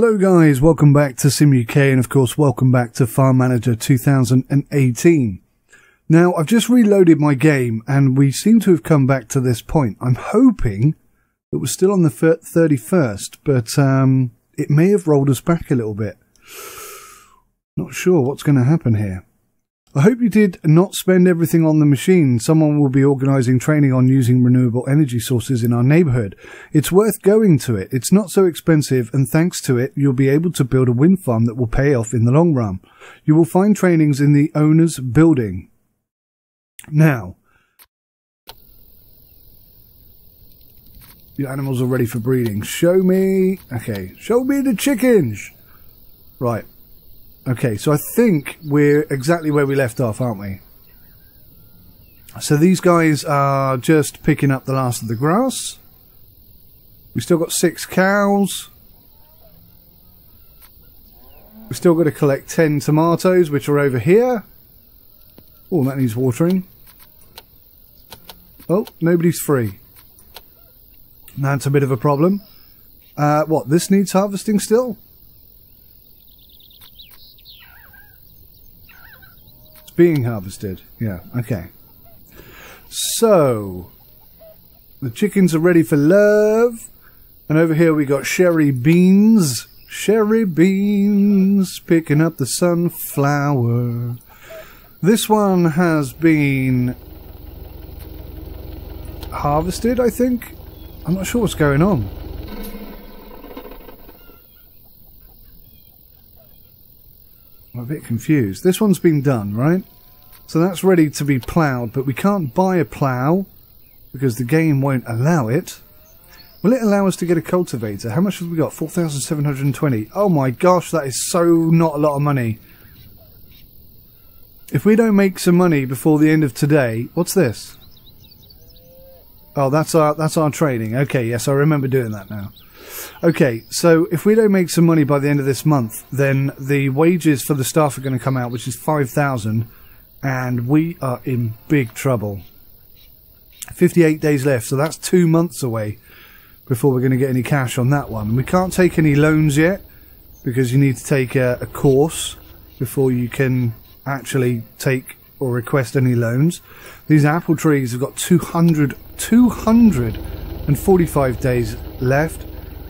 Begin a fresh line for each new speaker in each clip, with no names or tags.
Hello guys, welcome back to Sim UK and of course welcome back to Farm Manager 2018. Now I've just reloaded my game and we seem to have come back to this point. I'm hoping it was still on the 31st, but it may have rolled us back a little bit. Not sure what's going to happen here. I hope you did not spend everything on the machine. Someone will be organising training on using renewable energy sources in our neighbourhood. It's worth going to it. It's not so expensive, and thanks to it, you'll be able to build a wind farm that will pay off in the long run. You will find trainings in the owner's building. Now, your animals are ready for breeding. Show me. Okay, show me the chickens. Right. Okay, so I think we're exactly where we left off, aren't we? So these guys are just picking up the last of the grass. We've still got 6 cows. We've still got to collect 10 tomatoes, which are over here. Oh, that needs watering. Oh, nobody's free. That's a bit of a problem. What, this needs harvesting still? Being harvested. Yeah, okay. So, the chickens are ready for love. And over here we got Sherry Beans. Sherry Beans picking up the sunflower. This one has been harvested, I think. I'm not sure what's going on. I'm a bit confused. This one's been done, right? So that's ready to be ploughed, but we can't buy a plough because the game won't allow it. Will it allow us to get a cultivator? How much have we got? 4,720. Oh my gosh, that is so not a lot of money. If we don't make some money before the end of today... What's this? Oh, that's our training. Okay, yes, I remember doing that now. Okay, so if we don't make some money by the end of this month, then the wages for the staff are going to come out, which is 5,000, and we are in big trouble. 58 days left, so that's 2 months away before we're going to get any cash on that one. We can't take any loans yet, because you need to take a course before you can actually take or request any loans. These apple trees have got 245 days left.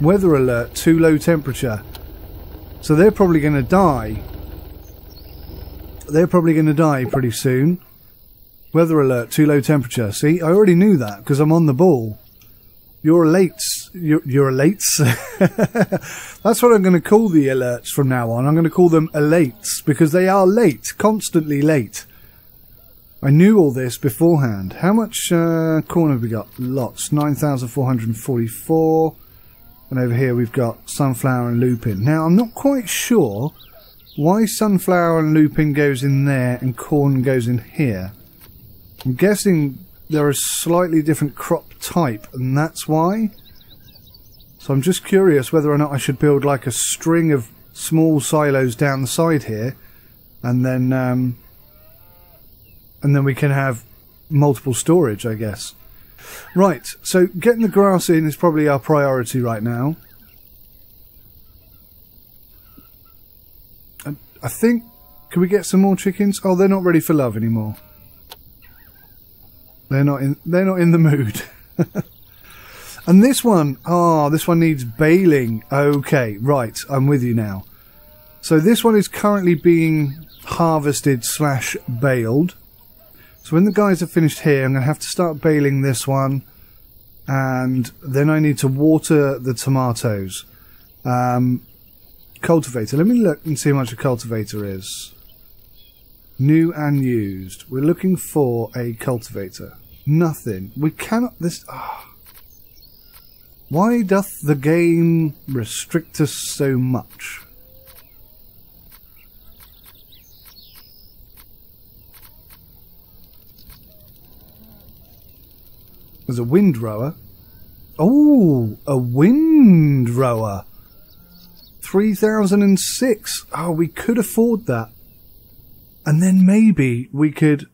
Weather alert, too low temperature. So they're probably going to die. They're probably going to die pretty soon. Weather alert, too low temperature. See, I already knew that because I'm on the ball. You're late. You're late. That's what I'm going to call the alerts from now on. I'm going to call them alates because they are late, constantly late. I knew all this beforehand. How much corn have we got? Lots. 9,444. And over here we've got sunflower and lupin. Now I'm not quite sure why sunflower and lupin goes in there and corn goes in here. I'm guessing they're a slightly different crop type and that's why. So I'm just curious whether or not I should build like a string of small silos down the side here and then we can have multiple storage, I guess. Right, so getting the grass in is probably our priority right now. I think, can we get some more chickens? Oh, they're not ready for love anymore. They're not in the mood. And this one, this one needs baling. Okay, right, I'm with you now. So this one is currently being harvested / baled. So when the guys are finished here, I'm going to have to start baling this one. And then I need to water the tomatoes. Cultivator. Let me look and see how much a cultivator is. New and used. We're looking for a cultivator. Nothing. We cannot... Why doth the game restrict us so much? There's a windrower. Oh, a windrower. 3,006. Oh, we could afford that. And then maybe we could...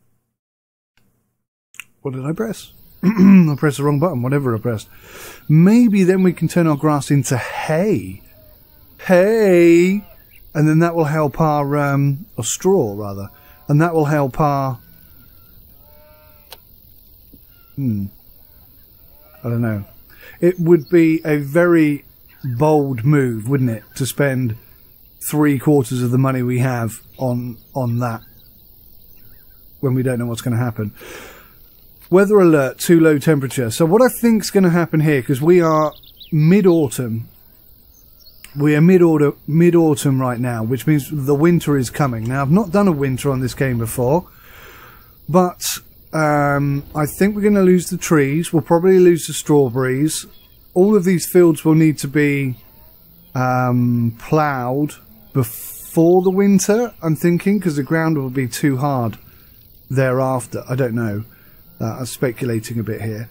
What did I press? I pressed the wrong button, whatever I pressed. Maybe then we can turn our grass into hay. Hay! And then that will help our, or straw rather. And that will help our, I don't know. It would be a very bold move, wouldn't it, to spend 3/4 of the money we have on that when we don't know what's going to happen. Weather alert, too low temperature. So what I think is going to happen here, because we are mid-autumn. We are mid-autumn right now, which means the winter is coming. Now, I've not done a winter on this game before, but I think we're going to lose the trees. We'll probably lose the strawberries. All of these fields will need to be ploughed before the winter, I'm thinking, because the ground will be too hard thereafter. I don't know. I'm speculating a bit here.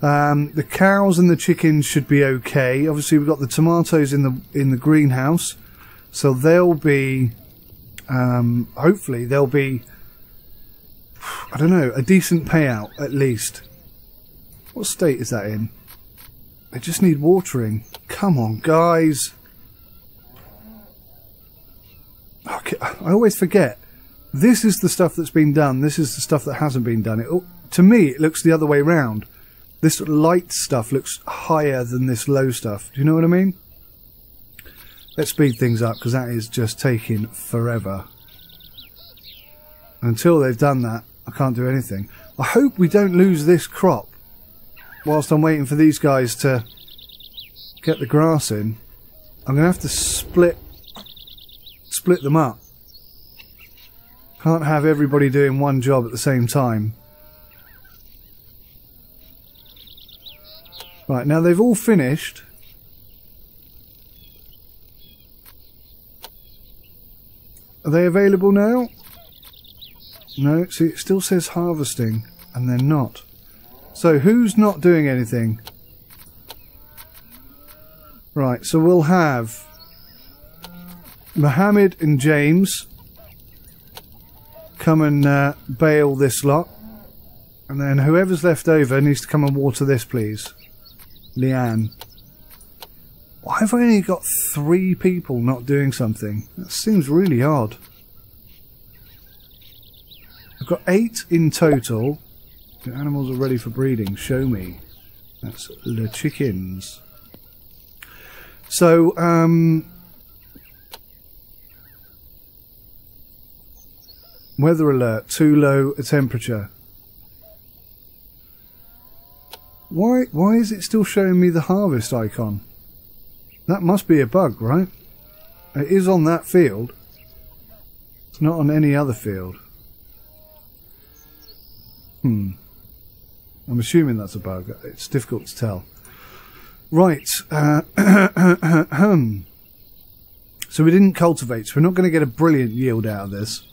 The cows and the chickens should be okay. Obviously, we've got the tomatoes in the greenhouse, so they'll be hopefully they'll be, I don't know, a decent payout at least. What state is that in? They just need watering. Come on, guys. Okay, I always forget. This is the stuff that's been done. This is the stuff that hasn't been done. To me, it looks the other way round. This light stuff looks higher than this low stuff. Do you know what I mean? Let's speed things up, because that is just taking forever. Until they've done that, I can't do anything. I hope we don't lose this crop whilst I'm waiting for these guys to get the grass in. I'm going to have to split them up. Can't have everybody doing one job at the same time. Right, now they've all finished. Are they available now? No, see, it still says harvesting, and they're not. So who's not doing anything? Right, so we'll have Mohammed and James come and bale this lot, and then whoever's left over needs to come and water this, please. Leanne. Why have I only got 3 people not doing something? That seems really odd. I've got 8 in total. The animals are ready for breeding. Show me. That's the chickens. So, weather alert, too low a temperature. Why is it still showing me the harvest icon? That must be a bug, right? It is on that field. It's not on any other field. I'm assuming that's a bug. It's difficult to tell. Right. So we didn't cultivate, so we're not going to get a brilliant yield out of this.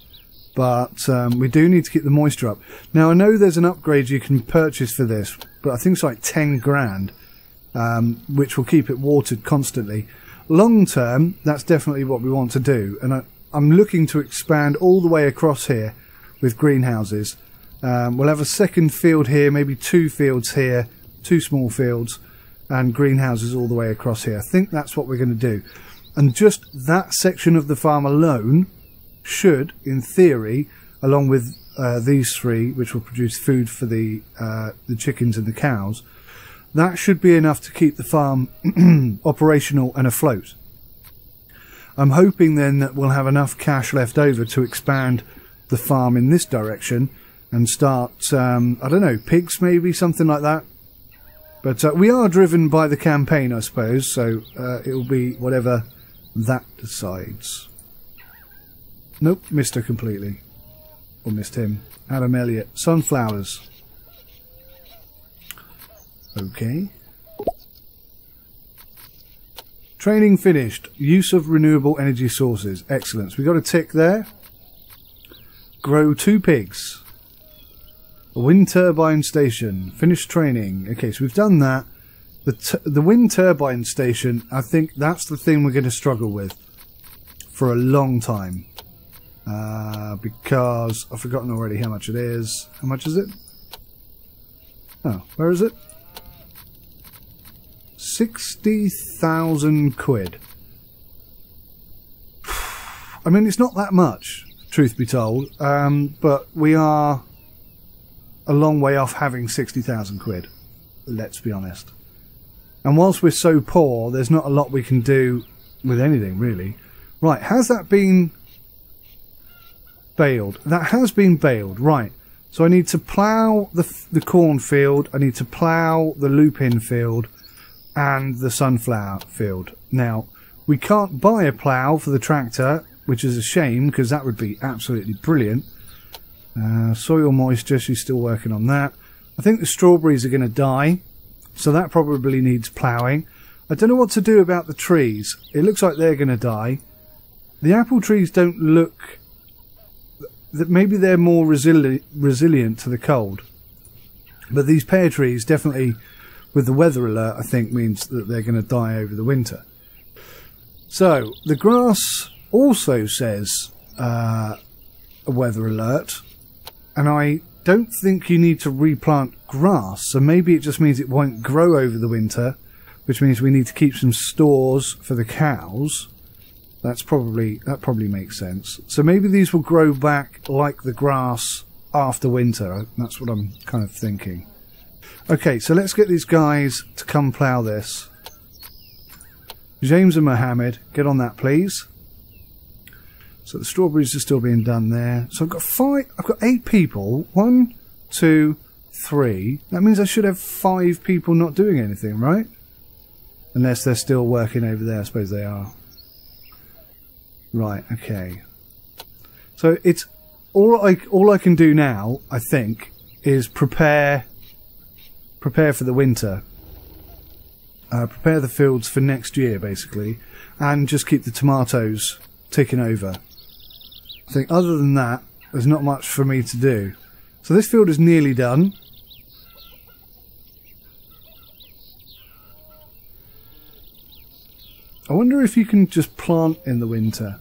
But we do need to keep the moisture up. Now, I know there's an upgrade you can purchase for this, but I think it's like 10 grand, which will keep it watered constantly. Long term, that's definitely what we want to do. And I'm looking to expand all the way across here with greenhouses. We'll have a second field here, maybe 2 fields here, 2 small fields, and greenhouses all the way across here. I think that's what we're going to do. And just that section of the farm alone should, in theory, along with these 3, which will produce food for the chickens and the cows, that should be enough to keep the farm operational and afloat. I'm hoping then that we'll have enough cash left over to expand the farm in this direction and start, I don't know, pigs maybe, something like that. But we are driven by the campaign, I suppose, so it will be whatever that decides. Nope, missed her completely. Or missed him. Adam Elliott. Sunflowers. Okay. Training finished. Use of renewable energy sources. Excellent. So we got a tick there. Grow 2 pigs. A wind turbine station. Finished training. Okay, so we've done that. The wind turbine station, I think that's the thing we're going to struggle with for a long time. Because I've forgotten already how much it is. How much is it? Oh, where is it? 60,000 quid. I mean, it's not that much, truth be told, but we are a long way off having 60,000 quid, let's be honest. And whilst we're so poor, there's not a lot we can do with anything, really. Right, has that been baled? That has been baled, right. So I need to plough the cornfield, I need to plough the lupin field and the sunflower field. Now, we can't buy a plough for the tractor, which is a shame, because that would be absolutely brilliant. Soil moisture, she's still working on that. I think the strawberries are going to die, so that probably needs ploughing. I don't know what to do about the trees. It looks like they're going to die. The apple trees don't look... Maybe they're more resilient to the cold. But these pear trees definitely, with the weather alert, I think means that they're going to die over the winter. So, the grass also says a weather alert. And I don't think you need to replant grass. So maybe it just means it won't grow over the winter, which means we need to keep some stores for the cows. That probably makes sense. So maybe these will grow back like the grass after winter. That's what I'm kind of thinking. Okay, so let's get these guys to come plough this. James and Mohammed, get on that, please. So the strawberries are still being done there. So I've got 8 people. 1, 2, 3. That means I should have 5 people not doing anything, right? Unless they're still working over there. I suppose they are. Right, okay. So it's all I can do now, I think, is prepare for the winter. Prepare the fields for next year, basically, and just keep the tomatoes ticking over. I think other than that, there's not much for me to do. So this field is nearly done. I wonder if you can just plant in the winter.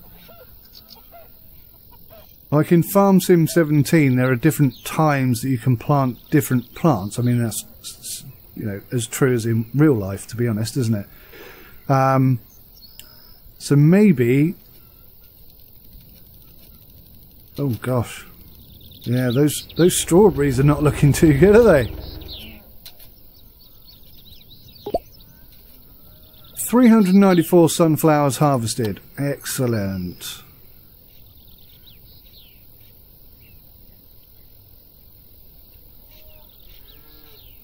Like in Farm Sim 17, there are different times that you can plant different plants. I mean, that's, you know, as true as in real life, to be honest, isn't it? So maybe... Oh gosh. Yeah, those strawberries are not looking too good, are they? 394 sunflowers harvested. Excellent.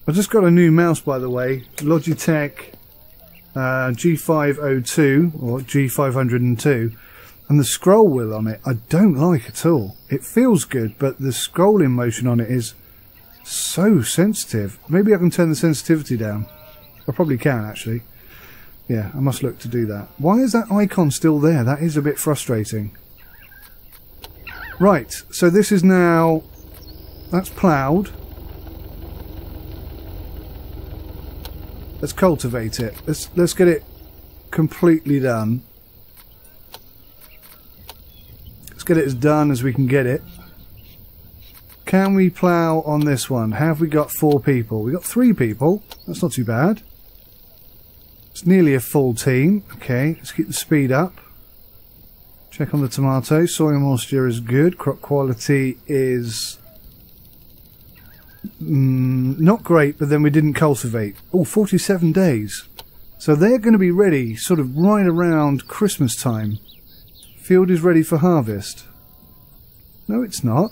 I just got a new mouse, by the way. Logitech G502 or G502. And the scroll wheel on it, I don't like at all. It feels good, but the scrolling motion on it is so sensitive. Maybe I can turn the sensitivity down. I probably can, actually. Yeah, I must look to do that. Why is that icon still there? That is a bit frustrating. Right, so this is now... That's ploughed. Let's cultivate it. Let's get it completely done. Let's get it as done as we can get it. Can we plough on this one? Have we got 4 people? We got 3 people. That's not too bad. It's nearly a full team. Okay, let's keep the speed up. Check on the tomato. Soil moisture is good. Crop quality is not great, but then we didn't cultivate. Oh, 47 days. So they're going to be ready sort of right around Christmas time. Field is ready for harvest. No, it's not.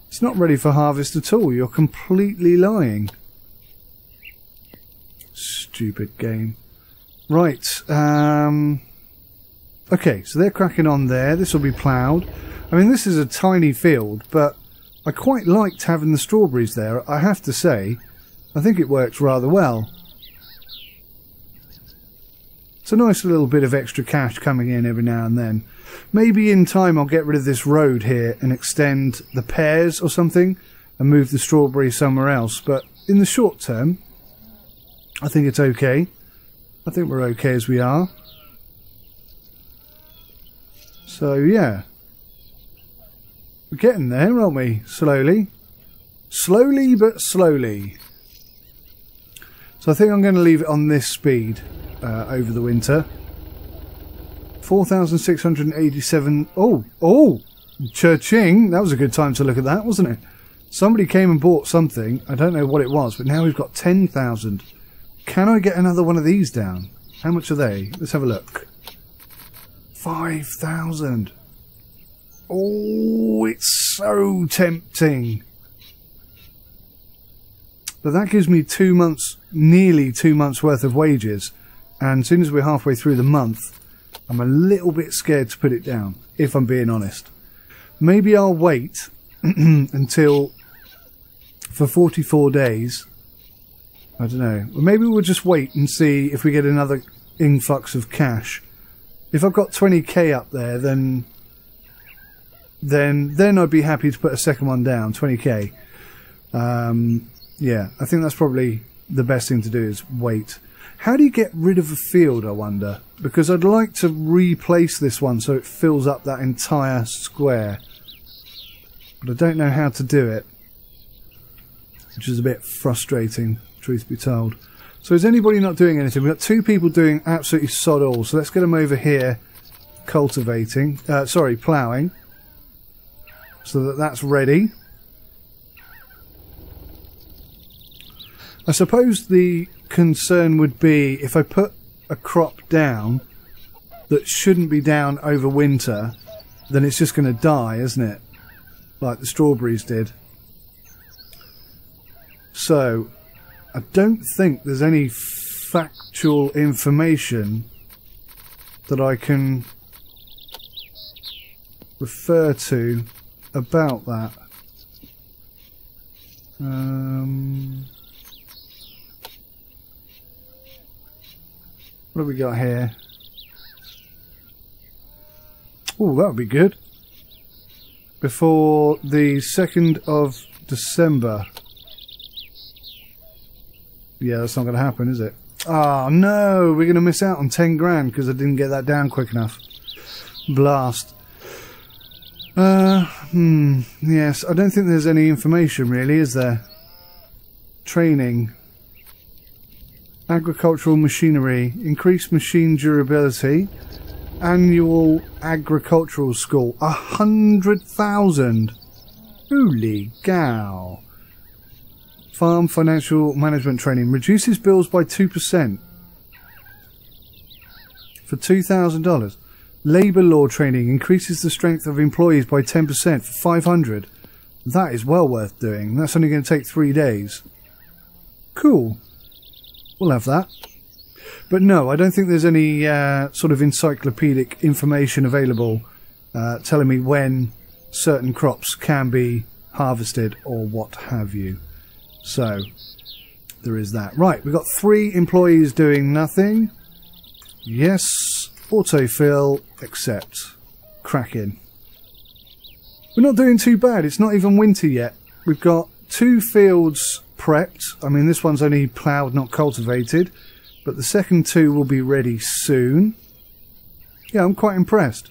It's not ready for harvest at all. You're completely lying. Stupid game. Right. Okay, so they're cracking on there. This will be ploughed. I mean, this is a tiny field, but I quite liked having the strawberries there, I have to say. I think it works rather well. It's a nice little bit of extra cash coming in every now and then. Maybe in time I'll get rid of this road here and extend the pears or something and move the strawberries somewhere else. But in the short term, I think it's okay. I think we're okay as we are. So yeah, we're getting there, aren't we? Slowly. Slowly but slowly. So I think I'm going to leave it on this speed over the winter. 4,687. Oh, cha-ching. That was a good time to look at that, wasn't it? Somebody came and bought something. I don't know what it was, but now we've got 10,000. Can I get another one of these down? How much are they? Let's have a look. 5,000. Oh, it's so tempting. But that gives me 2 months, nearly 2 months worth of wages. And as soon as we're halfway through the month, I'm a little bit scared to put it down, if I'm being honest. Maybe I'll wait until for 44 days. I don't know. Or maybe we'll just wait and see if we get another influx of cash. If I've got 20k up there, then I'd be happy to put a second one down, 20k. Yeah, I think that's probably the best thing to do is wait. How do you get rid of a field, I wonder? Because I'd like to replace this one so it fills up that entire square. But I don't know how to do it, which is a bit frustrating, truth be told. So is anybody not doing anything? We've got 2 people doing absolutely sod all. So let's get them over here cultivating, ploughing. So that's ready. I suppose the concern would be if I put a crop down that shouldn't be down over winter, then it's just going to die, isn't it? Like the strawberries did. So I don't think there's any factual information that I can refer to about that. What have we got here? Oh, that would be good. Before the 2nd of December. Yeah, that's not going to happen, is it? Oh, no! We're going to miss out on 10 grand because I didn't get that down quick enough. Blast. Yes, I don't think there's any information really, is there? Training. Agricultural machinery. Increased machine durability. Annual agricultural school. 100,000. Holy cow. Farm financial management training. Reduces bills by 2%. For $2,000. Labour law training. Increases the strength of employees by 10% for 500. That is well worth doing. That's only going to take 3 days. Cool. We'll have that. But no, I don't think there's any sort of encyclopedic information available telling me when certain crops can be harvested or what have you. So, there is that. Right, we've got 3 employees doing nothing. Yes, autofill, accept. Cracking. We're not doing too bad. It's not even winter yet. We've got 2 fields prepped. I mean, this one's only ploughed, not cultivated. But the second 2 will be ready soon. Yeah, I'm quite impressed.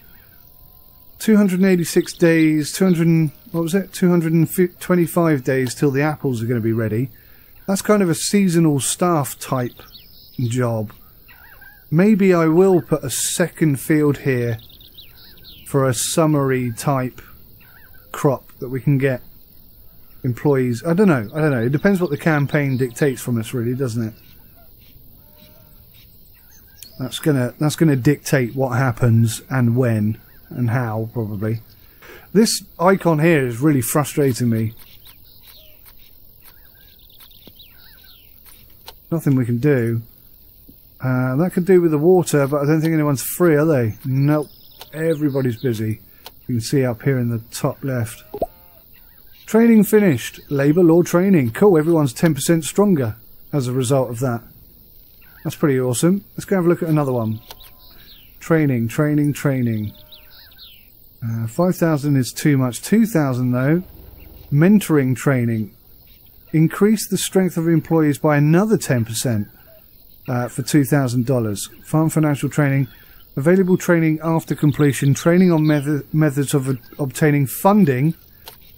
286 days, 225 days till the apples are going to be ready. That's kind of a seasonal staff type job. Maybe I will put a second field here for a summery type crop that we can get employees. I don't know. It depends what the campaign dictates from us, really, doesn't it? That's gonna dictate what happens and when and how, probably. This icon here is really frustrating me. Nothing we can do. That could do with the water, but I don't think anyone's free, are they? Nope. Everybody's busy. You can see up here in the top left. Training finished. Labour law training. Cool, everyone's 10% stronger as a result of that. That's pretty awesome. Let's go have a look at another one. Training. 5,000 is too much. 2,000 though. Mentoring training. Increase the strength of employees by another 10% for $2,000. Farm financial training. Available training after completion. Training on methods of obtaining funding.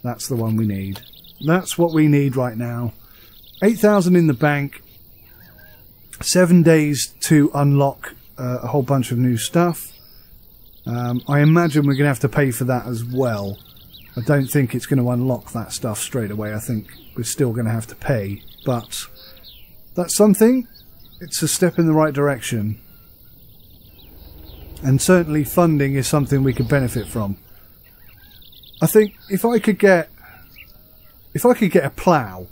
That's the one we need. That's what we need right now. 8,000 in the bank. 7 days to unlock a whole bunch of new stuff. I imagine we're going to have to pay for that as well. I don't think it's going to unlock that stuff straight away. I think we're still going to have to pay. But that's something. It's a step in the right direction. And certainly funding is something we could benefit from. I think if I could get a plough,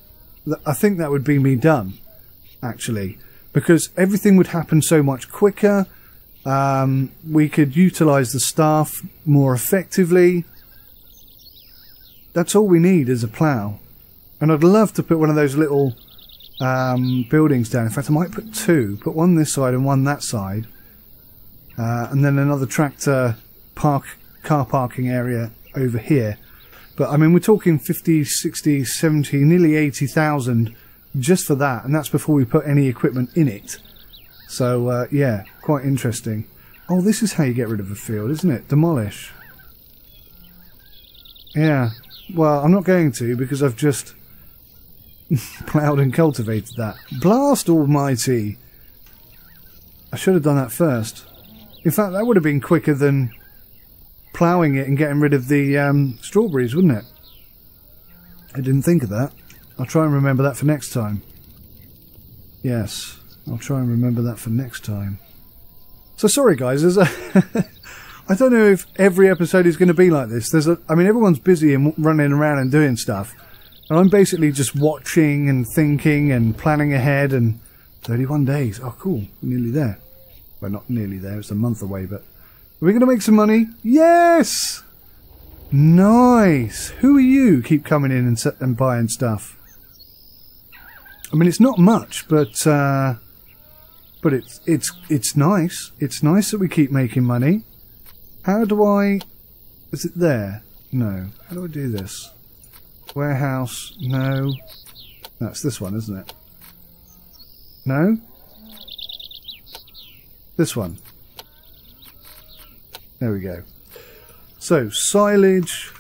I think that would be me done, actually. Because everything would happen so much quicker. We could utilise the staff more effectively. That's all we need is a plough. And I'd love to put one of those little buildings down. In fact, I might put two. Put one this side and one that side. And then another tractor car parking area over here. But I mean, we're talking 50, 60, 70, nearly 80,000 just for that. And that's before we put any equipment in it. So, yeah, quite interesting. Oh, this is how you get rid of a field, isn't it? Demolish. Yeah. Well, I'm not going to because I've just ploughed and cultivated that. Blast almighty! I should have done that first. In fact, that would have been quicker than ploughing it and getting rid of the strawberries, wouldn't it? I didn't think of that. I'll try and remember that for next time. Yes, I'll try and remember that for next time. So sorry guys, I don't know if every episode is going to be like this. I mean, everyone's busy and running around and doing stuff. And I'm basically just watching and thinking and planning ahead. And 31 days. Oh, cool. We're nearly there. Well, not nearly there. It's a month away, but... Are we going to make some money? Yes! Nice! Who are you? Keep coming in and buying stuff. I mean, it's not much, but it's nice. It's nice that we keep making money. How do I... Is it there? No. How do I do this? Warehouse? No. That's this one, isn't it? No? This one. There we go. So, silage.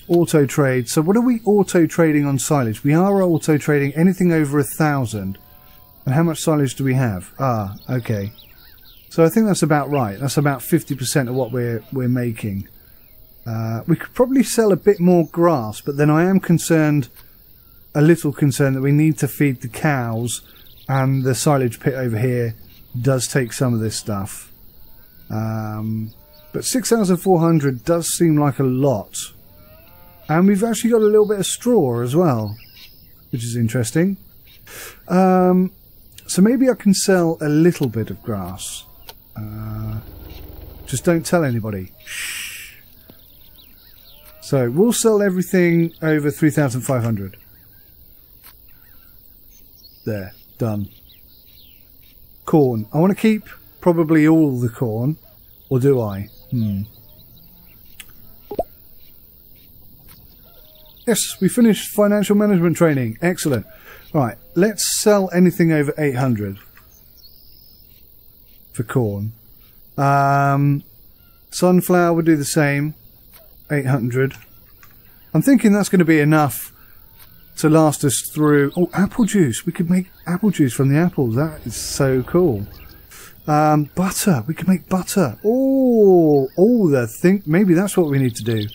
Auto trade. So what are we auto trading on silage? We are auto trading anything over 1,000. And how much silage do we have? Ah, okay. So I think that's about right. That's about 50% of what we're making. We could probably sell a bit more grass, but then I am concerned, a little concerned, that we need to feed the cows, and the silage pit over here does take some of this stuff. But 6,400 does seem like a lot. And we've actually got a little bit of straw as well, which is interesting. So maybe I can sell a little bit of grass. Just don't tell anybody. Shh. So we'll sell everything over 3,500. There, done. Corn. I want to keep probably all the corn, or do I? Yes, we finished financial management training. Excellent. Right, let's sell anything over 800 for corn. Sunflower would do the same. 800. I'm thinking that's going to be enough to last us through... Oh, apple juice. We could make apple juice from the apples. That is so cool. Butter. We could make butter. Oh, maybe that's what we need to do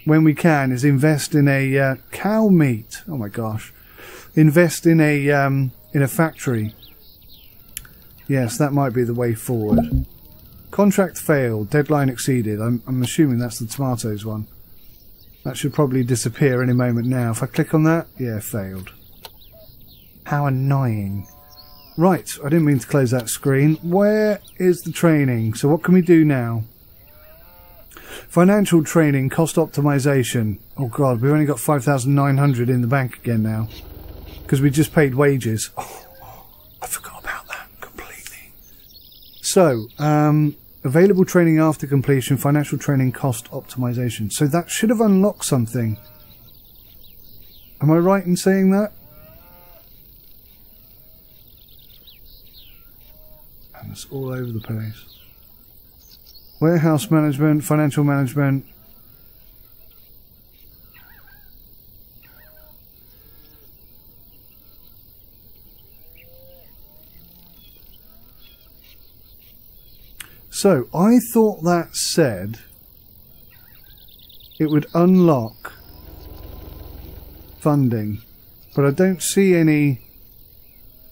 when we can, is invest in a cow meat. Oh my gosh. Invest in a factory. Yes, that might be the way forward. Contract failed. Deadline exceeded. I'm assuming that's the tomatoes one. That should probably disappear any moment now. If I click on that, yeah, failed. How annoying. Right, I didn't mean to close that screen. Where is the training? So what can we do now? Financial training, cost optimization. Oh god, we've only got 5,900 in the bank again now. Because we just paid wages. Oh, I forgot about that completely. So, available training after completion, financial training, cost optimization. So that should have unlocked something. Am I right in saying that? And it's all over the place. Warehouse management, financial management. So, I thought that said it would unlock funding, but I don't see any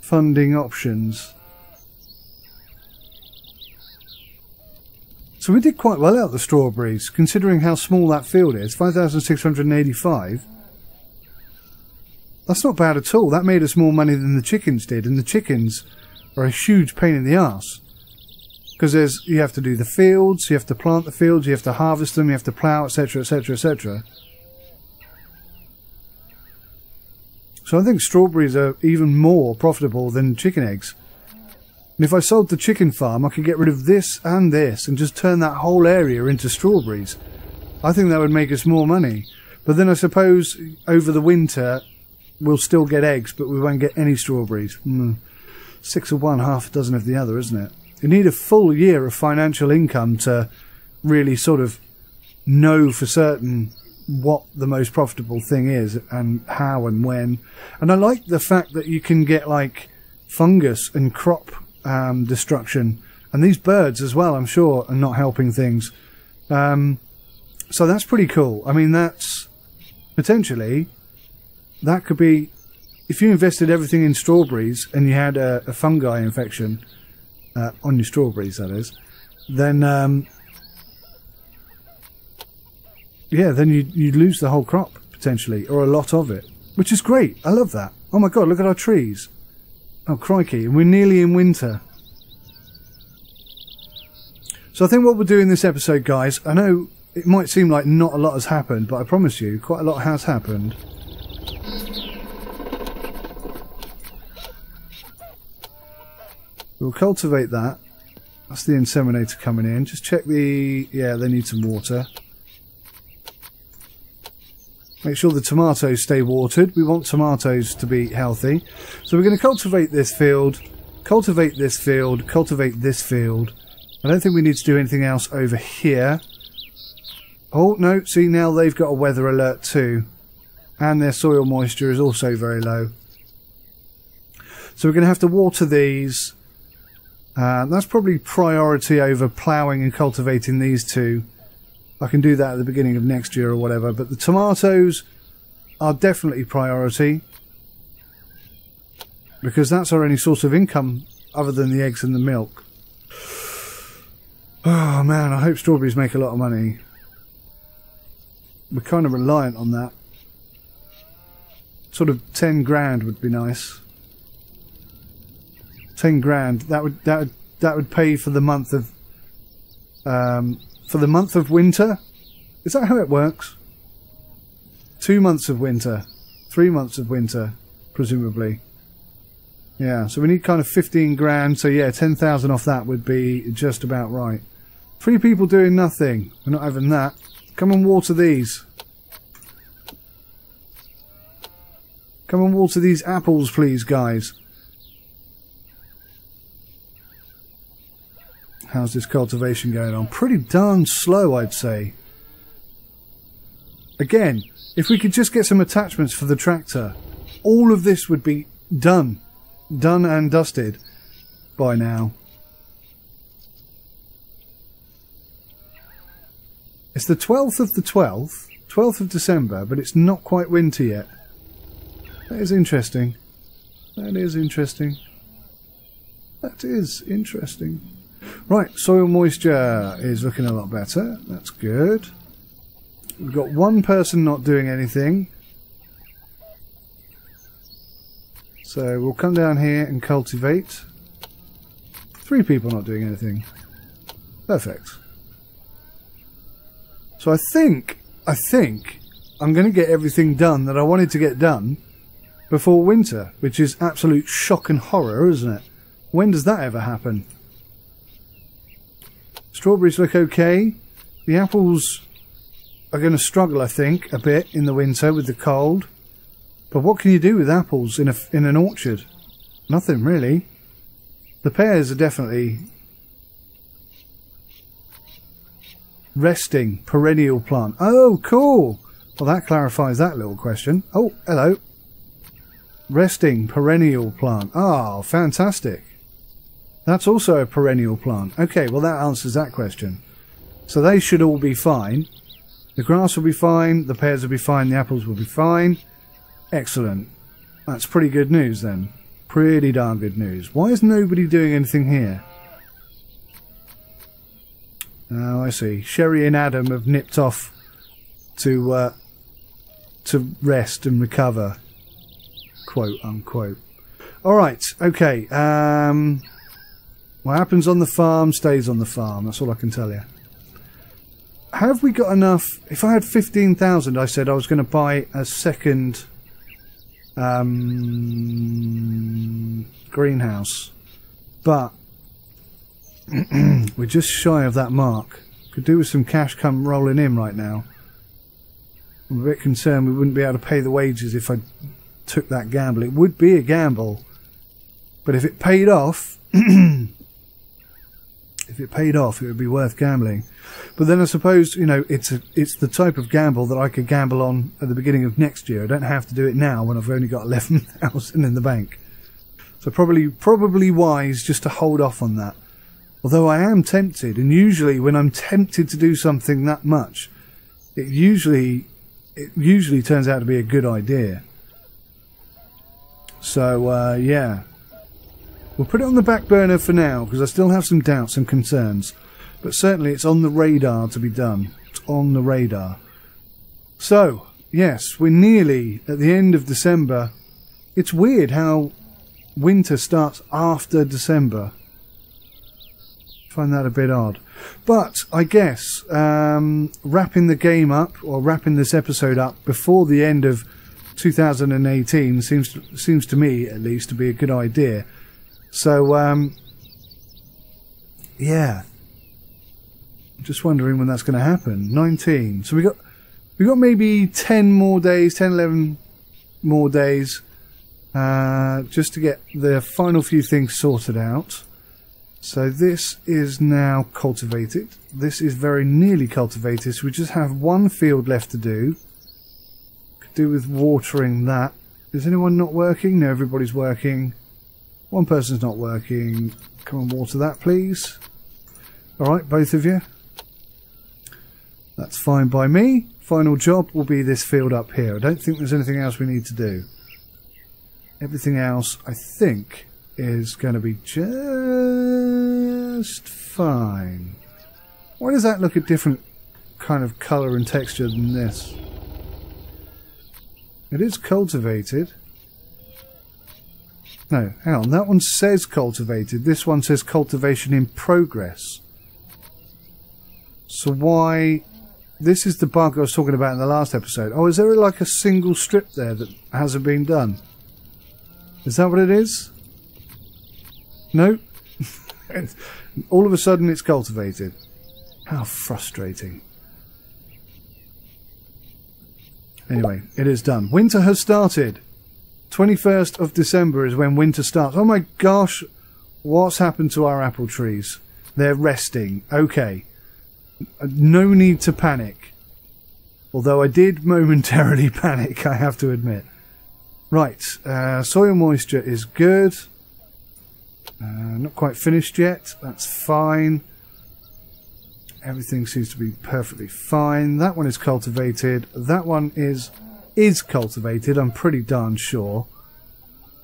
funding options. So we did quite well out the strawberries, considering how small that field is. 5,685. That's not bad at all. That made us more money than the chickens did, and the chickens are a huge pain in the arse. Because you have to do the fields, you have to plant the fields, you have to harvest them, you have to plough, etc, etc, etc. So I think strawberries are even more profitable than chicken eggs. And if I sold the chicken farm, I could get rid of this and just turn that whole area into strawberries. I think that would make us more money. But then I suppose over the winter we'll still get eggs, but we won't get any strawberries. 6 of one, half a dozen of the other, isn't it? You need a full year of financial income to really sort of know for certain what the most profitable thing is and how and when. And I like the fact that you can get like fungus and crop destruction, and these birds as well, I'm sure, are not helping things. So that's pretty cool. I mean, that's potentially, that could be, if you invested everything in strawberries and you had a fungi infection on your strawberries, that is, then yeah, then you'd lose the whole crop potentially, or a lot of it, which is great. I love that. Oh my god, look at our trees. Oh crikey, we're nearly in winter. So I think what we'll do in this episode, guys, I know it might seem like not a lot has happened, but I promise you, quite a lot has happened. We'll cultivate that. That's the inseminator coming in. Just check the... yeah, they need some water. Make sure the tomatoes stay watered. We want tomatoes to be healthy. So we're going to cultivate this field, cultivate this field, cultivate this field. I don't think we need to do anything else over here. Oh, no. See, now they've got a weather alert too. And their soil moisture is also very low. So we're going to have to water these. That's probably priority over ploughing and cultivating these two. I can do that at the beginning of next year or whatever, but the tomatoes are definitely priority because that's our only source of income other than the eggs and the milk. Oh man, I hope strawberries make a lot of money. We're kind of reliant on that. Sort of 10 grand would be nice. 10 grand. That would pay for the month of winter. Is that how it works? 2 months of winter, 3 months of winter, presumably. Yeah, so we need kind of 15 grand. So yeah, 10,000 off that would be just about right. 3 people doing nothing. We're not having that. Come and water these. Come and water these apples, please, guys. How's this cultivation going on? Pretty darn slow, I'd say. Again, if we could just get some attachments for the tractor, all of this would be done. Done and dusted by now. It's the 12th of the 12th, 12th of December, but it's not quite winter yet. That is interesting. That is interesting. That is interesting. Right, soil moisture is looking a lot better. That's good. We've got one person not doing anything. So we'll come down here and cultivate. 3 people not doing anything. Perfect. So I think I'm going to get everything done that I wanted to get done before winter, which is absolute shock and horror, isn't it? When does that ever happen? Strawberries look okay. The apples are going to struggle, I think, a bit in the winter with the cold. But what can you do with apples in an orchard? Nothing, really. The pears are definitely resting, perennial plant. Oh, cool. Well, that clarifies that little question. Oh, hello. Resting, perennial plant. Oh, fantastic. That's also a perennial plant. Okay, well that answers that question. So they should all be fine. The grass will be fine, the pears will be fine, the apples will be fine. Excellent. That's pretty good news then. Pretty darn good news. Why is nobody doing anything here? Oh, I see. Sherry and Adam have nipped off to rest and recover, quote unquote. Alright, okay. What happens on the farm stays on the farm. That's all I can tell you. Have we got enough? If I had 15,000, I said I was going to buy a second greenhouse. But we're just shy of that mark. Could do with some cash come rolling in right now. I'm a bit concerned we wouldn't be able to pay the wages if I took that gamble. It would be a gamble. But if it paid off, it would be worth gambling. But then I suppose, you know, it's the type of gamble that I could gamble on at the beginning of next year. I don't have to do it now when I've only got 11,000 in the bank. So probably wise just to hold off on that. Although I am tempted, and usually when I'm tempted to do something that much, it usually turns out to be a good idea. So yeah, we'll put it on the back burner for now because I still have some doubts and concerns. But certainly it's on the radar to be done. It's on the radar. So, yes, we're nearly at the end of December. It's weird how winter starts after December. I find that a bit odd. But I guess wrapping the game up, or wrapping this episode up before the end of 2018 seems to me, at least, to be a good idea. So, yeah. Just wondering when that's going to happen. 19. So we got maybe 10 more days, 10, 11 more days, just to get the final few things sorted out. So this is now cultivated. This is very nearly cultivated. So we just have one field left to do. Could do with watering that. Is anyone not working? No, everybody's working. One person's not working. Come and water that, please. Alright, both of you. That's fine by me. Final job will be this field up here. I don't think there's anything else we need to do. Everything else, I think, is going to be just fine. Why does that look a different kind of colour and texture than this? It is cultivated. No, hang on. That one says cultivated. This one says cultivation in progress. So why... This is the bug I was talking about in the last episode. Oh, is there like a single strip there that hasn't been done? Is that what it is? No? All of a sudden it's cultivated. How frustrating. Anyway, it is done. Winter has started. 21st of December is when winter starts. Oh my gosh, what's happened to our apple trees? They're resting. Okay. No need to panic. Although I did momentarily panic, I have to admit. Right, soil moisture is good. Not quite finished yet. That's fine. Everything seems to be perfectly fine. That one is cultivated. That one is cultivated, I'm pretty darn sure.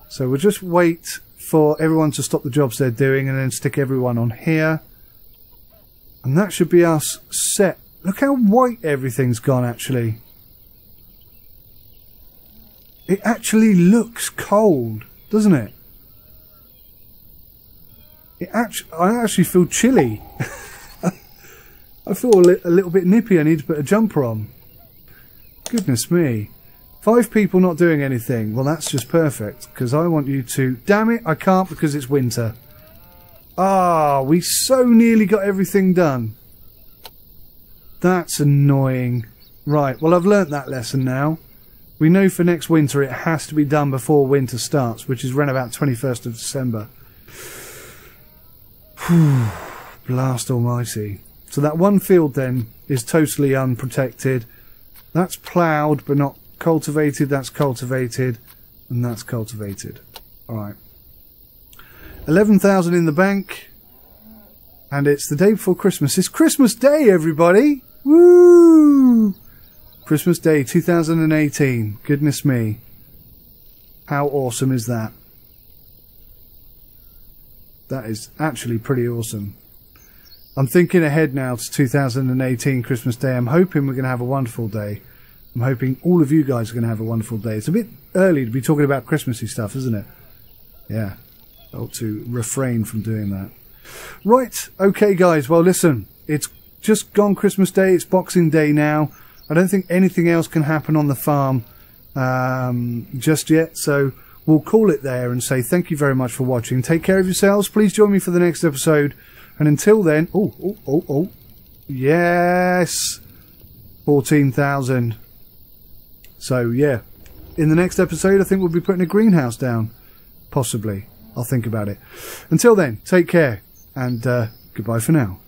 So we'll just wait for everyone to stop the jobs they're doing and then stick everyone on here. And that should be us set. Look how white everything's gone, actually. It actually looks cold, doesn't it? I actually feel chilly. I feel a little bit nippy. I need to put a jumper on. Goodness me. 5 people not doing anything. Well, that's just perfect, because I want you to... Damn it, I can't because it's winter. Ah, we so nearly got everything done. That's annoying. Right, well, I've learnt that lesson now. We know for next winter it has to be done before winter starts, which is around about 21st of December. Blast almighty. So that one field then is totally unprotected. That's ploughed but not cultivated. That's cultivated. And that's cultivated. Alright. 11,000 in the bank. And it's the day before Christmas. It's Christmas Day, everybody! Woo! Christmas Day 2018. Goodness me. How awesome is that? That is actually pretty awesome. I'm thinking ahead now to 2018 Christmas Day. I'm hoping we're going to have a wonderful day. I'm hoping all of you guys are going to have a wonderful day. It's a bit early to be talking about Christmassy stuff, isn't it? Yeah. I ought to refrain from doing that. Right. Okay, guys. Well, listen. It's just gone Christmas Day. It's Boxing Day now. I don't think anything else can happen on the farm just yet. So we'll call it there and say thank you very much for watching. Take care of yourselves. Please join me for the next episode. And until then... Oh. Yes. 14,000. So, yeah. In the next episode, I think we'll be putting a greenhouse down. Possibly. I'll think about it. Until then, take care. And goodbye for now.